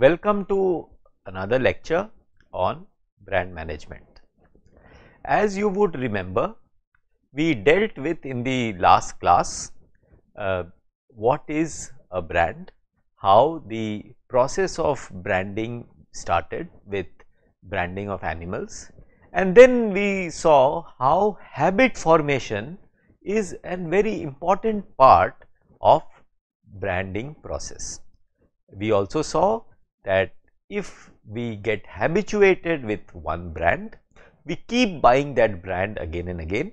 Welcome to another lecture on brand management. As you would remember, we dealt with in the last class what is a brand, how the process of branding started with branding of animals, and then we saw how habit formation is a very important part of branding process. We also saw that if we get habituated with one brand, we keep buying that brand again and again,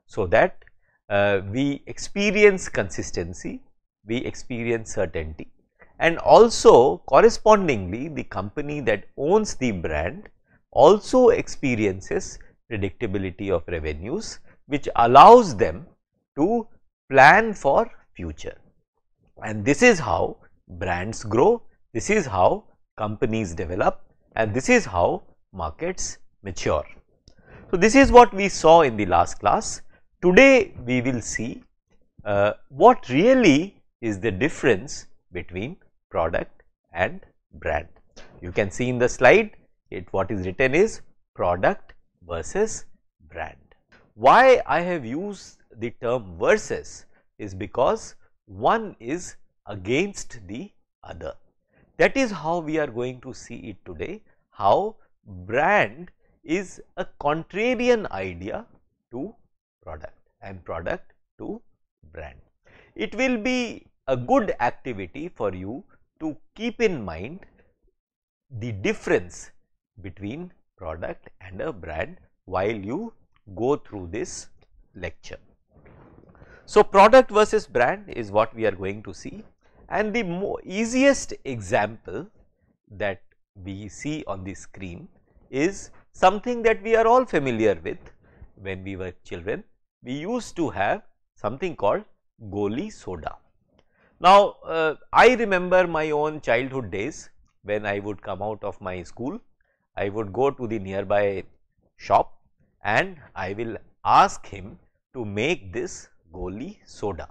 so that we experience consistency, we experience certainty, and also correspondingly the company that owns the brand also experiences predictability of revenues, which allows them to plan for future. And this is how brands grow, this is how companies develop, and this is how markets mature. So, this is what we saw in the last class. Today we will see what really is the difference between product and brand. You can see in the slide what is written is product versus brand. Why I have used the term versus is because one is against the other. That is how we are going to see it today, how brand is a contrarian idea to product and product to brand. It will be a good activity for you to keep in mind the difference between product and a brand while you go through this lecture. So, product versus brand is what we are going to see, and the easiest example that we see on the screen is something that we are all familiar with. When we were children, we used to have something called Goli soda. Now, I remember my own childhood days when I would come out of my school, I would go to the nearby shop and I will ask him to make this Goli soda.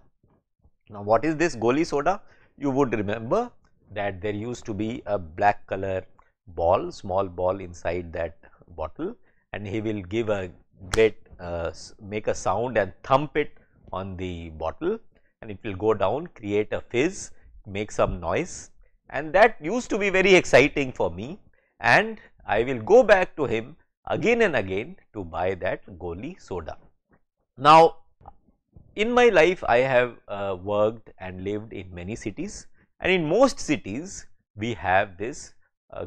Now, what is this Goli soda? You would remember that there used to be a black color ball, small ball inside that bottle, and he will give a great make a sound and thump it on the bottle, and it will go down, create a fizz, make some noise, and that used to be very exciting for me, and I will go back to him again and again to buy that Goli soda. Now, in my life I have worked and lived in many cities, and in most cities we have this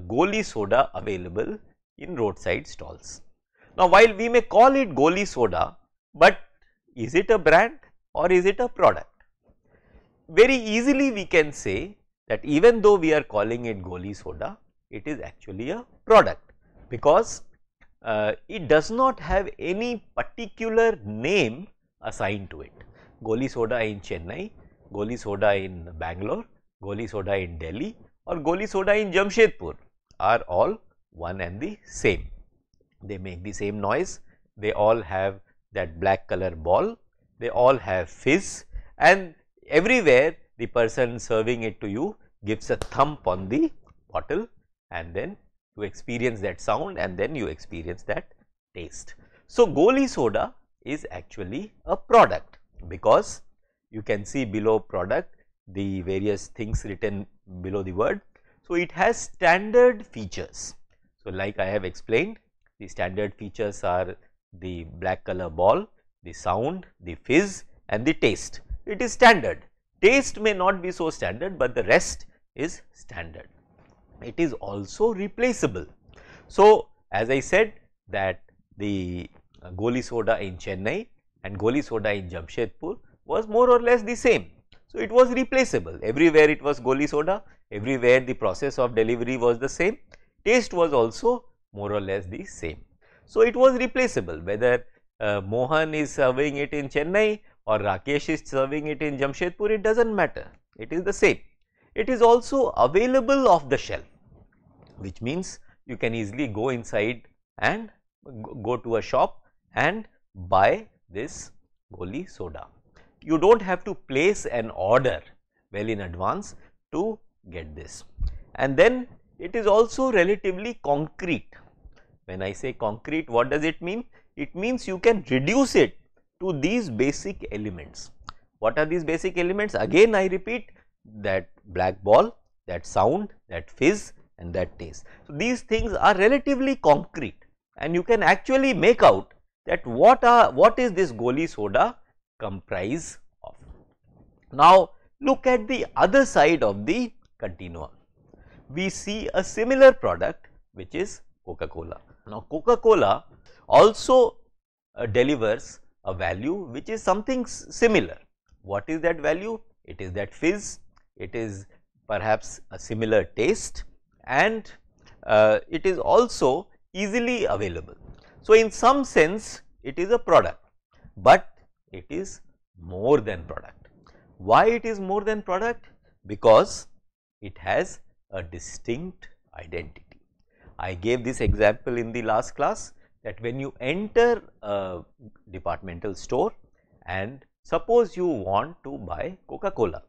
Goli soda available in roadside stalls. Now, while we may call it Goli soda, but is it a brand or is it a product? Very easily we can say that even though we are calling it Goli soda, it is actually a product, because it does not have any particular name assigned to it. Goli soda in Chennai, Goli soda in Bangalore, Goli soda in Delhi, or Goli soda in Jamshedpur are all one and the same. They make the same noise, they all have that black color ball, they all have fizz, and everywhere the person serving it to you gives a thump on the bottle, and then you experience that sound, and then you experience that taste. So, Goli soda is actually a product, because you can see below product the various things written below the word. So, it has standard features. So, like I have explained, the standard features are the black color ball, the sound, the fizz, and the taste. It is standard. Taste may not be so standard, but the rest is standard. It is also replaceable. So, as I said that the Goli soda in Chennai and Goli soda in Jamshedpur was more or less the same. So, it was replaceable. Everywhere it was Goli soda, everywhere the process of delivery was the same, taste was also more or less the same. So, it was replaceable, whether Mohan is serving it in Chennai or Rakesh is serving it in Jamshedpur, it does not matter, it is the same. It is also available off the shelf, which means you can easily go inside and go to a shop and buy this Goli soda. You do not have to place an order well in advance to get this. And then it is also relatively concrete. When I say concrete, what does it mean? It means you can reduce it to these basic elements. What are these basic elements? Again I repeat, that black ball, that sound, that fizz and that taste. So, these things are relatively concrete and you can actually make out that what is this Goli soda comprise of. Now, look at the other side of the continuum. We see a similar product which is Coca-Cola. Now, Coca-Cola also delivers a value which is something similar. What is that value? It is that fizz, it is perhaps a similar taste and it is also easily available. So, in some sense it is a product, but it is more than product. Why it is more than product? Because it has a distinct identity. I gave this example in the last class that when you enter a departmental store and suppose you want to buy Coca-Cola,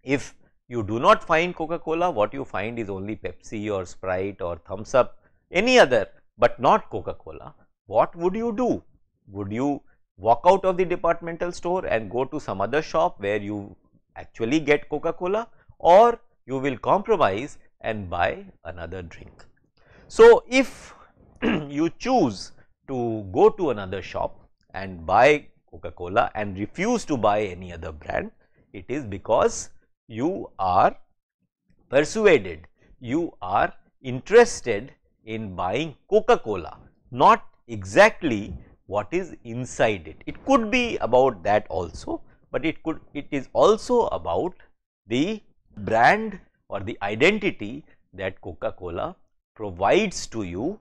if you do not find Coca-Cola, what you find is only Pepsi or Sprite or Thumbs Up, any other but not Coca-Cola, what would you do? Would you walk out of the departmental store and go to some other shop where you actually get Coca-Cola, or you will compromise and buy another drink? So, if you choose to go to another shop and buy Coca-Cola and refuse to buy any other brand, it is because you are persuaded, you are interested in buying Coca-Cola, not exactly what is inside it. It could be about that also, but it is also about the brand or the identity that Coca-Cola provides to you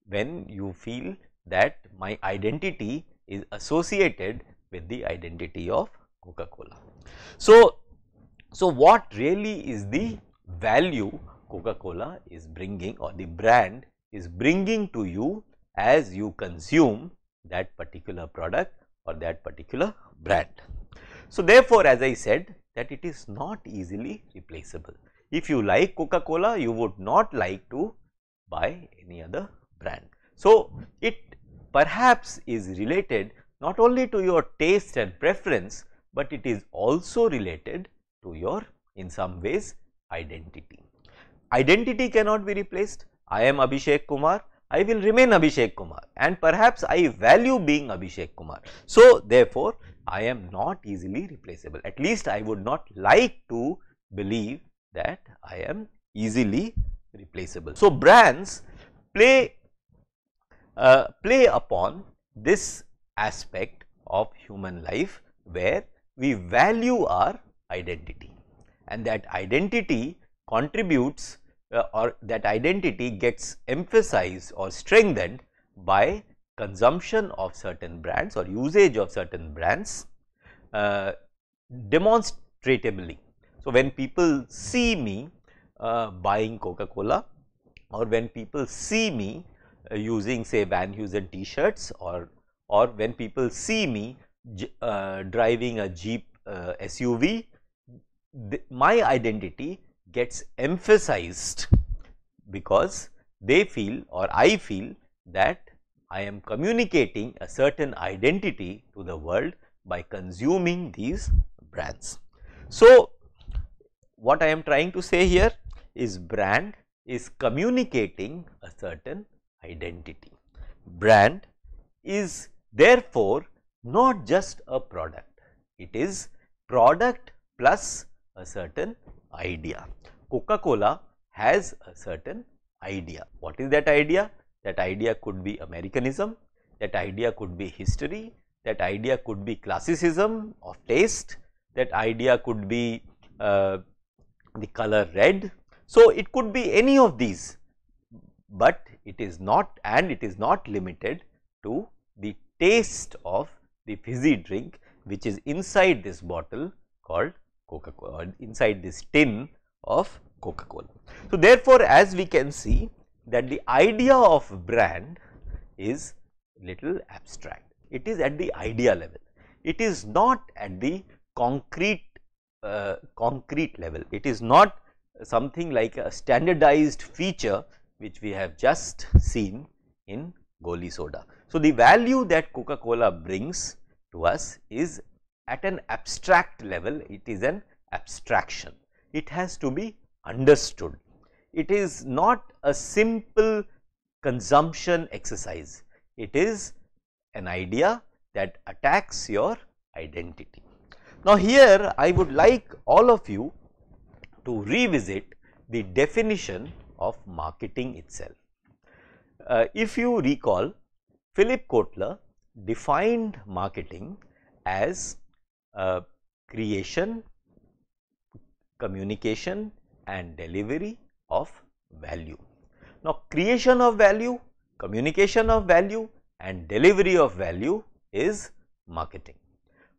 when you feel that my identity is associated with the identity of Coca-Cola. So, what really is the value Coca-Cola is bringing or the brand is bringing to you as you consume that particular product or that particular brand? So, therefore, as I said that it is not easily replaceable. If you like Coca-Cola, you would not like to buy any other brand. So, it perhaps is related not only to your taste and preference, but it is also related to your, in some ways, identity. Identity cannot be replaced. I am Abhishek Kumar, I will remain Abhishek Kumar, and perhaps I value being Abhishek Kumar. So, therefore, I am not easily replaceable. At least I would not like to believe that I am easily replaceable. So, brands play upon this aspect of human life where we value our identity, and that identity contributes or that identity gets emphasized or strengthened by consumption of certain brands or usage of certain brands demonstratively. So, when people see me buying Coca-Cola, or when people see me using say Van Heusen t-shirts, or when people see me driving a Jeep SUV, my identity gets emphasized because they feel or I feel that I am communicating a certain identity to the world by consuming these brands. So, what I am trying to say here is brand is communicating a certain identity. Brand is therefore not just a product, it is product plus a certain idea. Coca-Cola has a certain idea. What is that idea? That idea could be Americanism, that idea could be history, that idea could be classicism of taste, that idea could be the color red. So, it could be any of these, but it is not, and it is not limited to the taste of the fizzy drink which is inside this bottle called Coca-Cola, inside this tin of Coca-Cola. So, therefore, as we can see that the idea of brand is little abstract. It is at the idea level. It is not at the concrete level. It is not something like a standardized feature which we have just seen in Goli soda. So, the value that Coca-Cola brings to us is at an abstract level, it is an abstraction. It has to be understood. It is not a simple consumption exercise. It is an idea that attacks your identity. Now, here I would like all of you to revisit the definition of marketing itself. If you recall, Philip Kotler defined marketing as creation, communication and delivery of value. Now, creation of value, communication of value and delivery of value is marketing.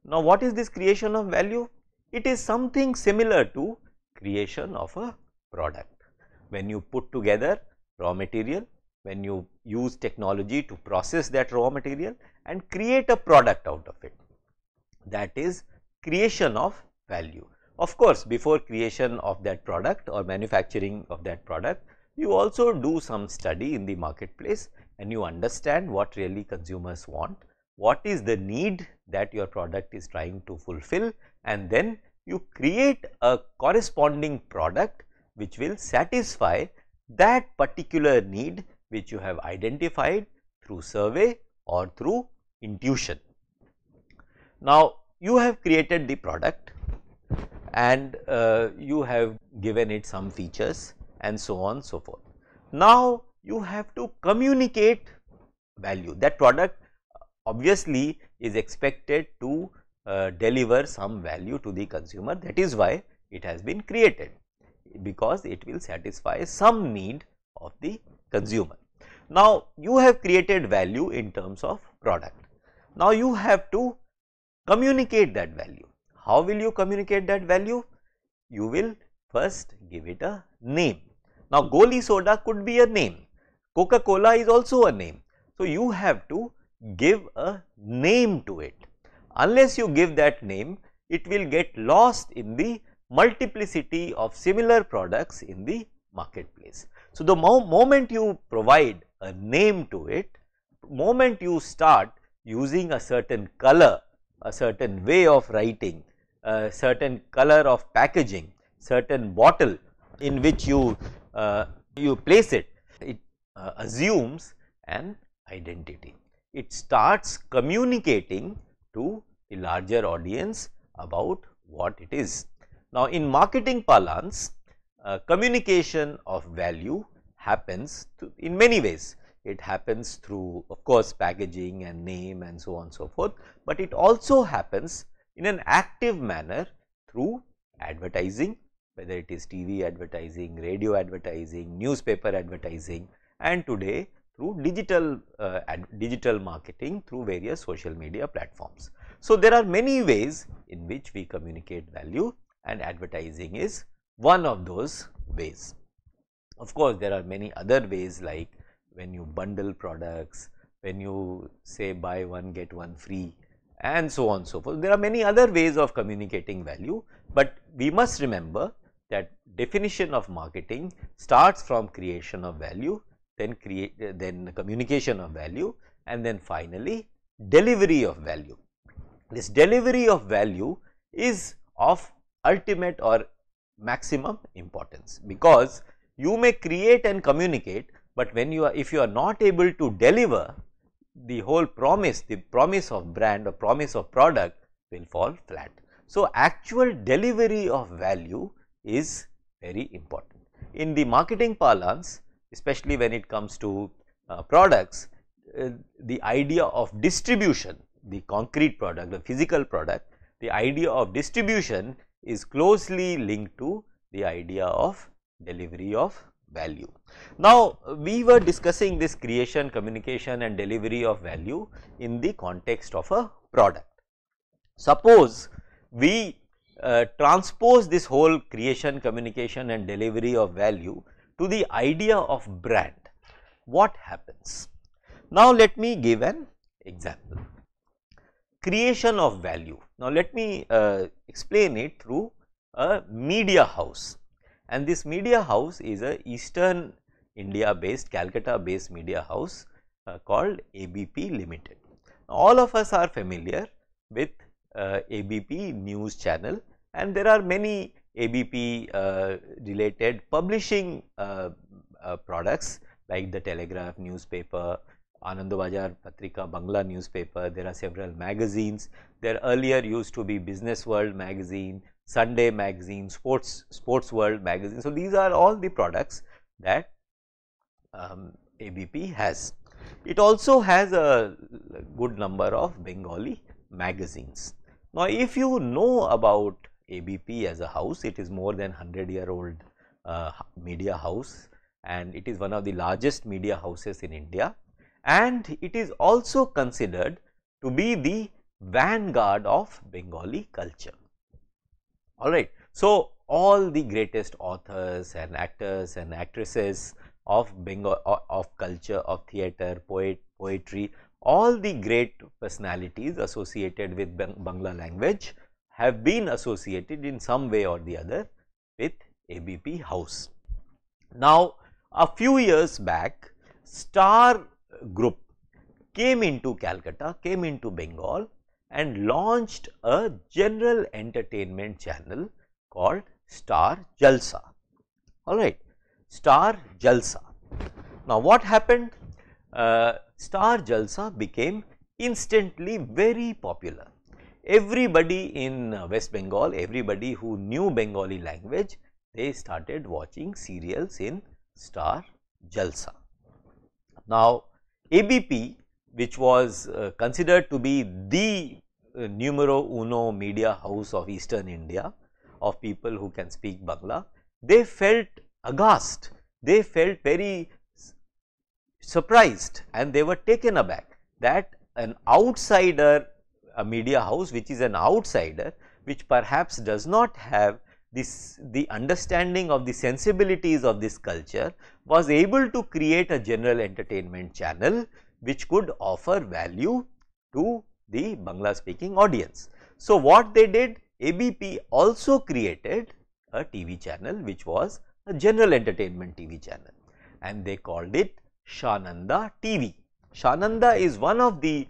Now, what is this creation of value? It is something similar to creation of a product. When you put together raw material, when you use technology to process that raw material and create a product out of it, that is creation of value. Of course, before creation of that product or manufacturing of that product, you also do some study in the marketplace and you understand what really consumers want, what is the need that your product is trying to fulfill, and then you create a corresponding product which will satisfy that particular need which you have identified through survey or through intuition. Now, you have created the product and you have given it some features and so on so forth. Now, you have to communicate value. That product obviously is expected to deliver some value to the consumer. That is why it has been created, because it will satisfy some need of the consumer. Now, you have created value in terms of product. Now, you have to communicate that value. How will you communicate that value? You will first give it a name. Now, Goli soda could be a name, Coca-Cola is also a name. So, you have to give a name to it. Unless you give that name, it will get lost in the multiplicity of similar products in the marketplace. So, the moment you provide a name to it, moment you start using a certain color, a certain way of writing, a certain color of packaging, certain bottle in which you place it, it assumes an identity. It starts communicating to the larger audience about what it is. Now, in marketing parlance, communication of value happens in many ways. It happens through, of course, packaging and name and so on and so forth, but it also happens in an active manner through advertising, whether it is TV advertising, radio advertising, newspaper advertising, and today through digital marketing through various social media platforms. So, there are many ways in which we communicate value, and advertising is one of those ways. Of course, there are many other ways, like when you bundle products, when you say buy one get one free and so on and so forth. There are many other ways of communicating value, but we must remember that definition of marketing starts from creation of value, then communication of value, and then finally delivery of value. This delivery of value is of ultimate or maximum importance, because you may create and communicate, but when if you are not able to deliver, the whole promise, the promise of brand or promise of product will fall flat. So, actual delivery of value is very important. In the marketing parlance, especially when it comes to products, the idea of distribution, the concrete product, the physical product, the idea of distribution is closely linked to the idea of delivery of value. Now, we were discussing this creation, communication and delivery of value in the context of a product. Suppose we transpose this whole creation, communication and delivery of value to the idea of brand. What happens? Now, let me give an example. Creation of value. Now, let me explain it through a media house. and this media house is a Eastern India based, Calcutta based media house called ABP Limited. All of us are familiar with ABP news channel, and there are many ABP related publishing products like the Telegraph newspaper, Anandabazar Patrika Bangla newspaper. There are several magazines. There earlier used to be Business World magazine, Sunday magazine, Sports World magazine. So, these are all the products that ABP has. It also has a good number of Bengali magazines. Now, if you know about ABP as a house, it is more than 100-year-old media house, and it is one of the largest media houses in India, and it is also considered to be the vanguard of Bengali culture. Alright. So, all the greatest authors and actors and actresses of Bengal, of culture, of theatre, poetry, all the great personalities associated with Bangla language have been associated in some way or the other with ABP house. Now, a few years back, Star Group came into Calcutta, came into Bengal and launched a general entertainment channel called Star Jalsa. Alright, Star Jalsa. Now, what happened? Star Jalsa became instantly very popular. Everybody in West Bengal, everybody who knew Bengali language, they started watching serials in Star Jalsa. Now, ABP, which was considered to be the numero uno media house of Eastern India, of people who can speak Bangla, they felt aghast, they felt very surprised, and they were taken aback that an outsider, a media house which is an outsider, which perhaps does not have the understanding of the sensibilities of this culture, was able to create a general entertainment channel which could offer value to the Bangla speaking audience. So, what they did, ABP also created a TV channel which was a general entertainment TV channel, and they called it Shananda TV. Shananda is one of the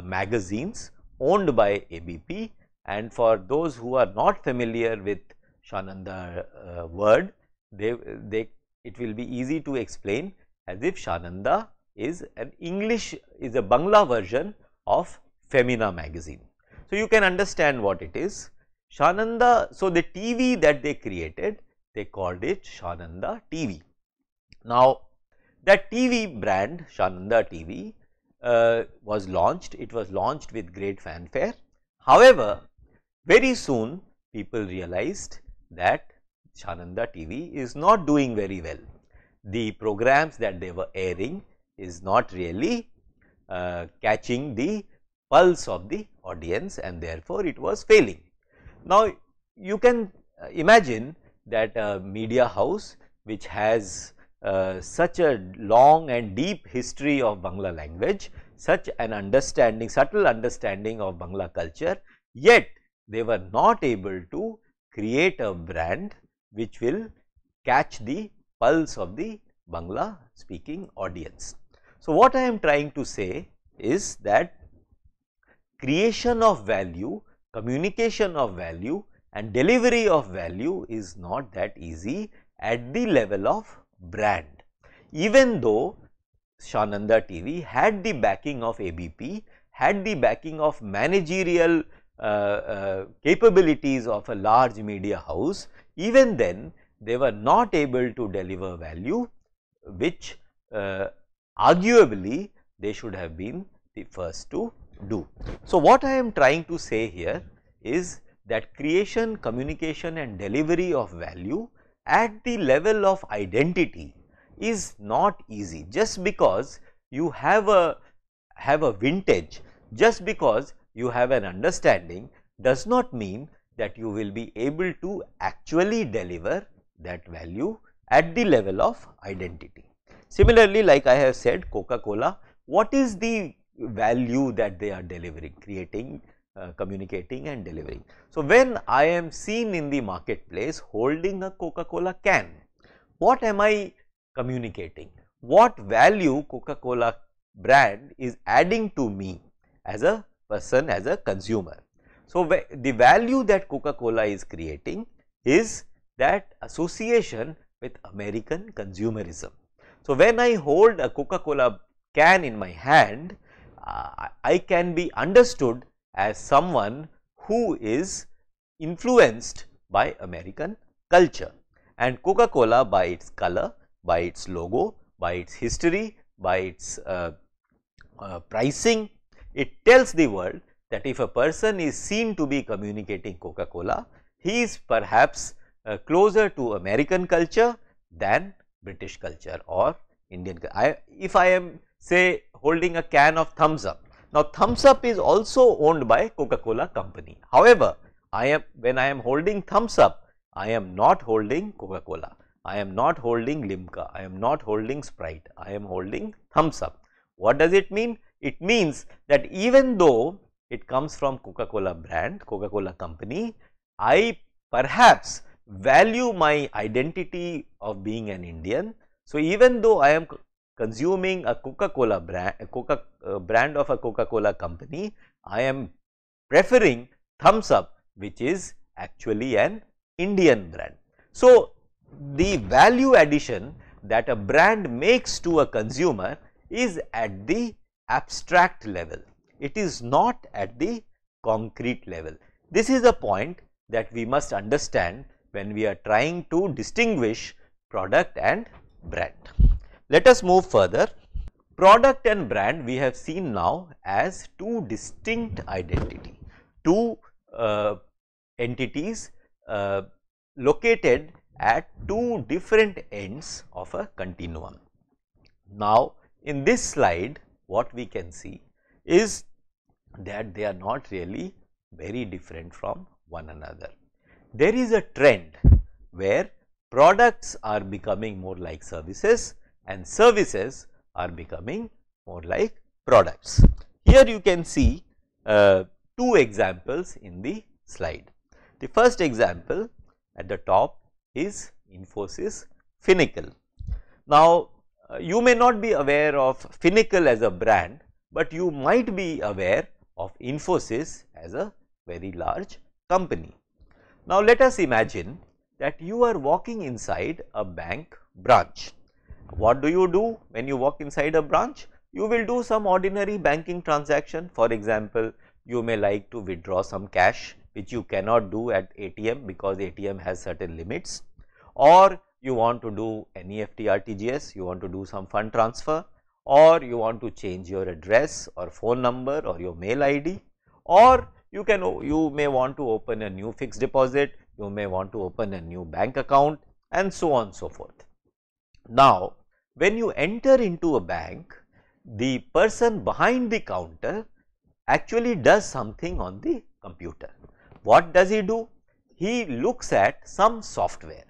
magazines owned by ABP, and for those who are not familiar with Shananda word, it will be easy to explain as if Shananda is an English, is a Bangla version of Femina magazine. So, you can understand what it is. Shananda, so the TV that they created, they called it Shananda TV. Now, that TV brand Shananda TV was launched, it was launched with great fanfare. However, very soon people realized that Shananda TV is not doing very well. The programs that they were airing is not really catching the pulse of the audience, and therefore, it was failing. Now, you can imagine that a media house which has such a long and deep history of Bangla language, such an understanding, subtle understanding of Bangla culture, yet they were not able to create a brand which will catch the pulse of the Bangla speaking audience. So, what I am trying to say is that creation of value, communication of value and delivery of value is not that easy at the level of brand. Even though Shananda TV had the backing of ABP, had the backing of managerial capabilities of a large media house, even then they were not able to deliver value which arguably they should have been the first to do. So, what I am trying to say here is that creation, communication and delivery of value at the level of identity is not easy. Just because you have a vintage, just because you have an understanding does not mean that you will be able to actually deliver that value at the level of identity. Similarly, like I have said, Coca-Cola, what is the value that they are delivering, creating communicating and delivering. So, when I am seen in the marketplace holding a Coca-Cola can, what am I communicating? What value Coca-Cola brand is adding to me as a person, as a consumer? So, the value that Coca-Cola is creating is that association with American consumerism. So, when I hold a Coca-Cola can in my hand, I can be understood as someone who is influenced by American culture, and Coca-Cola by its color, by its logo, by its history, by its pricing, it tells the world that if a person is seen to be communicating Coca-Cola, he is perhaps closer to American culture than British culture or Indian. If I am say holding a can of Thumbs Up, now Thumbs Up is also owned by Coca-Cola company. However, when I am holding Thumbs Up, I am not holding Coca-Cola, I am not holding Limca, I am not holding Sprite, I am holding Thumbs Up. What does it mean? It means that even though it comes from Coca-Cola brand, Coca-Cola company, I perhaps value my identity of being an Indian. So, even though I am consuming a Coca-Cola brand, brand of a Coca-Cola company, I am preferring Thumbs Up, which is actually an Indian brand. So, the value addition that a brand makes to a consumer is at the abstract level, it is not at the concrete level. This is a point that we must understand when we are trying to distinguish product and brand. Let us move further. Product and brand we have seen now as two distinct identity, two entities located at two different ends of a continuum. Now, in this slide what we can see is that they are not really very different from one another. There is a trend where products are becoming more like services and services are becoming more like products. Here you can see two examples in the slide. The first example at the top is Infosys Finacle. Now, you may not be aware of Finacle as a brand, but you might be aware of Infosys as a very large company. Now, let us imagine that you are walking inside a bank branch. What do you do when you walk inside a branch? You will do some ordinary banking transaction. For example, you may like to withdraw some cash which you cannot do at ATM because ATM has certain limits, or you want to do NEFT RTGS, you want to do some fund transfer, or you want to change your address or phone number or your mail ID, or you may want to open a new fixed deposit, you may want to open a new bank account, and so on and so forth. Now, when you enter into a bank, the person behind the counter actually does something on the computer. What does he do? He looks at some software.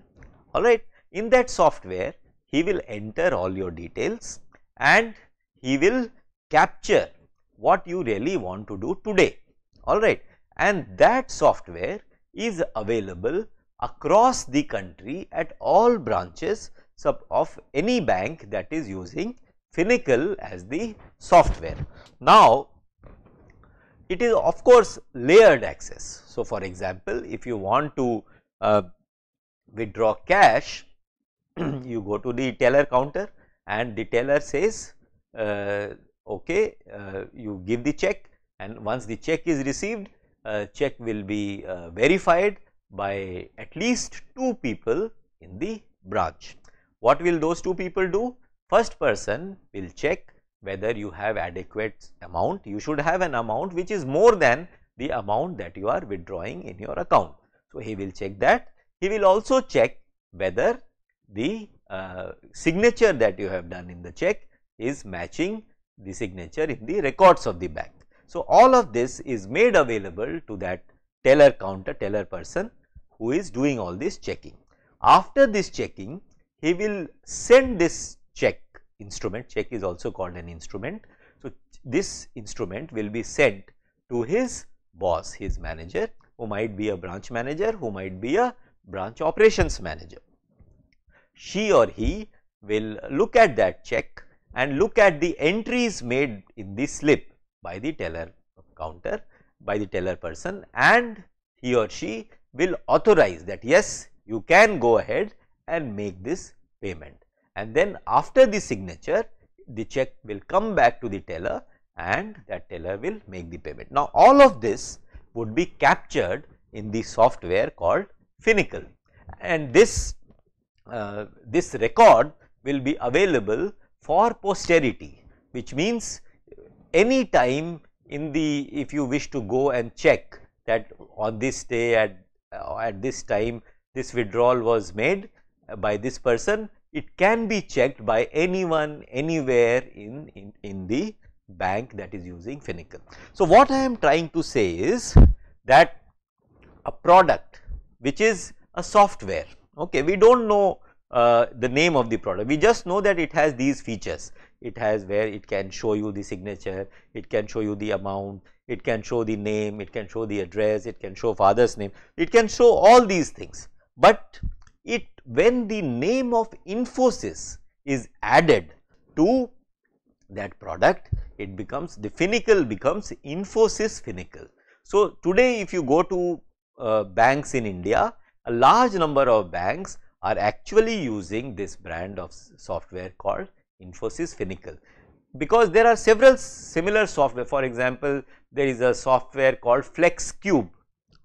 Alright, in that software he will enter all your details and he will capture what you really want to do today. Alright, and that software is available across the country at all branches of any bank that is using Finacle as the software. Now, it is of course layered access. So, for example, if you want to withdraw cash, you go to the teller counter and the teller says okay, you give the check, and once the check is received, check will be verified by at least 2 people in the branch. What will those 2 people do? First person will check whether you have adequate amount. You should have an amount which is more than the amount that you are withdrawing in your account. So, he will check that. He will also check whether the signature that you have done in the check is matching the signature in the records of the bank. So, all of this is made available to that teller counter, teller person who is doing all this checking. After this checking, he will send this check instrument. Check is also called an instrument. So, this instrument will be sent to his boss, his manager, who might be a branch manager, who might be a branch operations manager. She or he will look at that check and look at the entries made in the slip by the teller counter, by the teller person, and he or she will authorize that yes, you can go ahead and make this payment, and then after the signature the check will come back to the teller and that teller will make the payment. Now, all of this would be captured in the software called Finacle, and this record will be available for posterity, which means any time in the, if you wish to go and check that on this day at this time this withdrawal was made by this person, it can be checked by anyone anywhere in the bank that is using Finacle. So, what I am trying to say is that a product which is a software, okay, we do not know the name of the product, we just know that it has these features. It has where it can show you the signature, it can show you the amount, it can show the name, it can show the address, it can show father's name, it can show all these things. But when the name of Infosys is added to that product, it becomes, the Finacle becomes Infosys Finacle. So, today if you go to banks in India, a large number of banks are actually using this brand of software called Infosys Finacle, because there are several similar software. For example, there is a software called Flex Cube,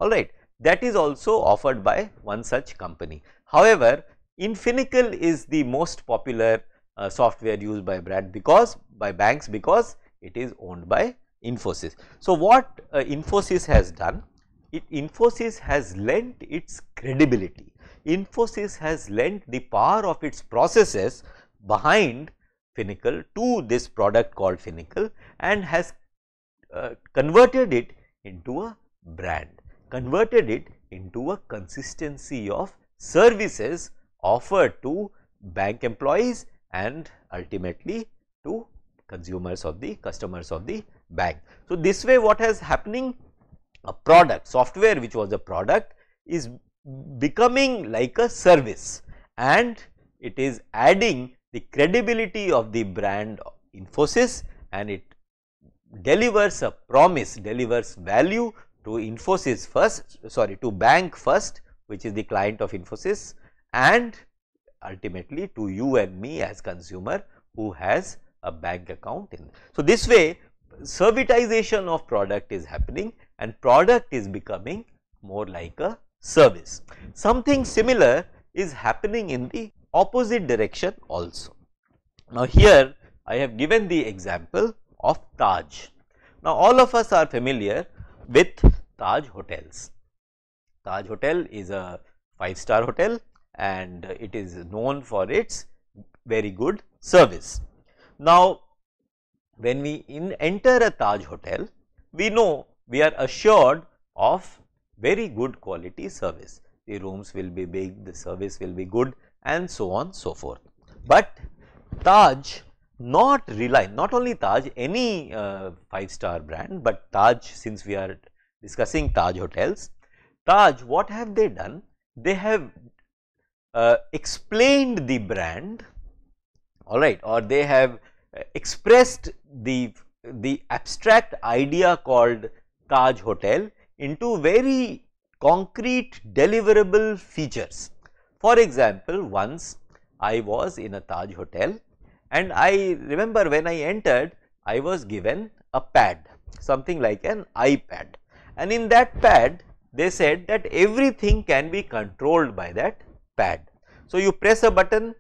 alright, that is also offered by one such company. However, Finacle is the most popular software used by banks because it is owned by Infosys. So, what Infosys has done, Infosys has lent its credibility, Infosys has lent the power of its processes behind Finacle to this product called Finacle, and has converted it into a brand, converted it into a consistency of services offered to bank employees and ultimately to customers of the bank. So, this way what is happening, a product, software which was a product is becoming like a service, and it is adding the credibility of the brand Infosys, and it delivers a promise, delivers value to Infosys first, to bank first, which is the client of Infosys, and ultimately to you and me as consumer who has a bank account in. So, this way servitization of product is happening and product is becoming more like a service. Something similar is happening in the opposite direction also. Now, here I have given the example of Taj. Now, all of us are familiar with Taj hotels. Taj Hotel is a 5-star hotel and it is known for its very good service. Now, when we enter a Taj hotel, we know we are assured of very good quality service. The rooms will be big, the service will be good, and so on so forth. But Taj not only Taj, any 5-star brand, but Taj, since we are discussing Taj hotels, Taj, what have they done? They have explained the brand, alright, or they have expressed the abstract idea called Taj Hotel into very concrete deliverable features. For example, once I was in a Taj hotel and I remember when I entered, I was given a pad, something like an iPad, and in that pad they said that everything can be controlled by that pad. So, you press a button,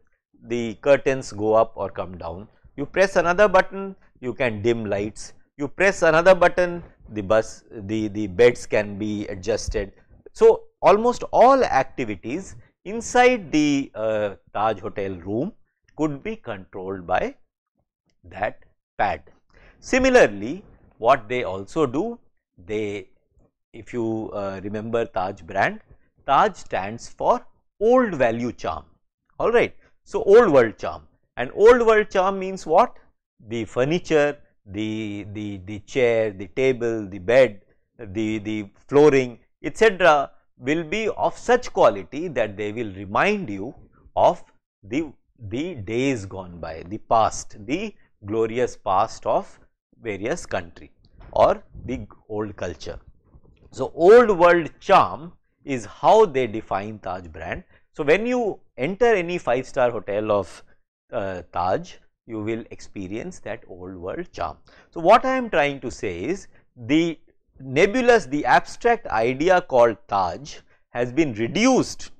the curtains go up or come down, you press another button, you can dim lights, you press another button, the beds can be adjusted. So, almost all activities inside the Taj hotel room could be controlled by that pad. Similarly, what they also do, if you remember Taj brand, Taj stands for old value charm, alright. So, old world charm, and old world charm means what? The furniture, the chair, the table, the bed, the flooring, etc., will be of such quality that they will remind you of the days gone by, the past, the glorious past of various country or the old culture. So, old world charm is how they define Taj brand. So, when you enter any 5-star hotel of Taj, you will experience that old world charm. So, what I am trying to say is the nebulous, the abstract idea called Taj has been reduced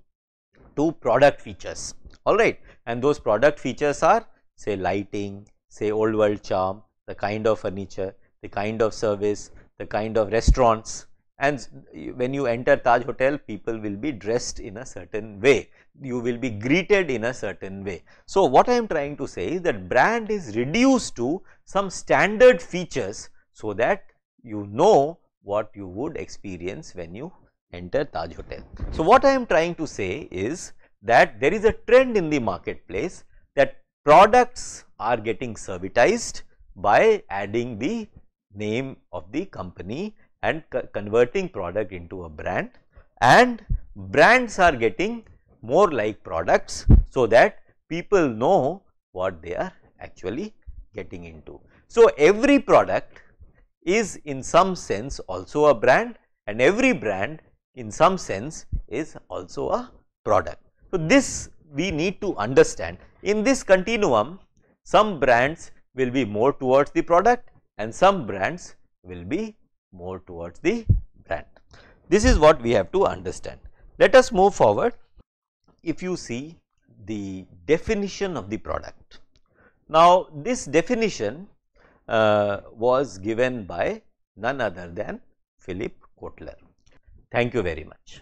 to product features, alright, and those product features are, say, lighting, say, old world charm, the kind of furniture, the kind of service, the kind of restaurants. And when you enter Taj hotel, people will be dressed in a certain way, you will be greeted in a certain way. So, what I am trying to say is that brand is reduced to some standard features, so that you know what you would experience when you enter Taj hotel. So, what I am trying to say is that there is a trend in the marketplace that products are getting servitized by adding the name of the company and converting product into a brand, and brands are getting more like products, so that people know what they are actually getting into. So, every product is in some sense also a brand, and every brand in some sense is also a product. So, this we need to understand. In this continuum, some brands will be more towards the product and some brands will be more towards the brand. This is what we have to understand. Let us move forward. If you see the definition of the product. Now, this definition was given by none other than Philip Kotler. Thank you very much.